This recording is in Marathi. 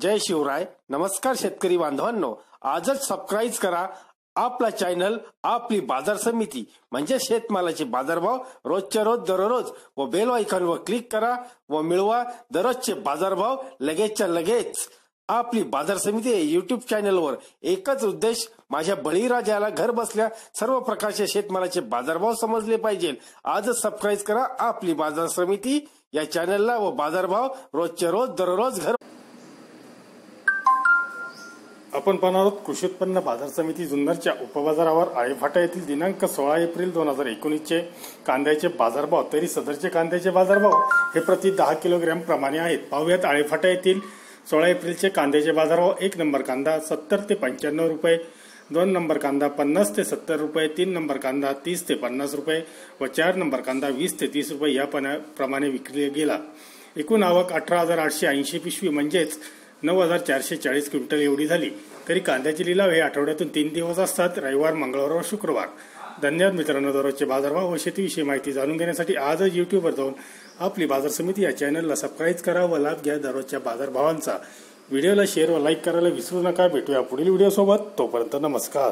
जय शिवराय. नमस्कार शेतकरी बांधवांनो, आजच सबस्क्राईब करा आपला चॅनल आपली बाजार समिती म्हणजे शेतमालाचे बाजारभाव रोजच्या रोज दररोज व बेल आयकॉनवर क्लिक करा व मिळवा दररोजचे बाजारभाव लगेचच्या लगेच. आपली बाजार समिती युट्यूब चॅनलवर एकच उद्देश, माझ्या बळीराजाला घर बसल्या सर्व प्रकारचे शेतमालाचे बाजारभाव समजले पाहिजे. आजच सबस्क्राईब करा आपली बाजार समिती या चॅनलला व बाजारभाव रोजच्या रोज दररोज घर. आपण पाहणार आहोत कृषी उत्पन्न बाजार समिती जुन्नरच्या उपबाजारावर आळेफाटा येथील दिनांक 16 एप्रिल 2019 कांद्याचे बाजारभाव. तरी सदरचे कांद्याचे बाजारभाव हे प्रति 10 किलोग्रॅम प्रमाणे आहेत. पाहूयात आळेफाटा येथील 16 एप्रिलचे कांद्याचे बाजारभाव. 1 नंबर कांदा 70 ते 95 रुपये, 2 नंबर कांदा 50 ते 70 रुपये, 3 नंबर कांदा 30 ते 50 रुपये व 4 नंबर कांदा 20 ते 30 रुपये या प्रमाणे विकला गेला. एकूण आवक 18,880 पिशवी म्हणजेच 9,440 क्विंटल एवढी झाली. तरी कांद्याचे लिलाव हे आठवड्यातून 3 दिवस असतात, रविवार, मंगळवार व शुक्रवार. धन्यवाद मित्रांनो. दररोजचे बाजारभाव व शेतीविषयी माहिती जाणून घेण्यासाठी आजच युट्यूबवर जाऊन आपली बाजार समिती या चॅनलला सबस्क्राईब करा व लाभ घ्या दररोजच्या बाजारभावांचा. व्हिडिओला शेअर व लाईक करायला विसरू नका. भेटूया पुढील व्हिडिओ सोबत. तोपर्यंत नमस्कार.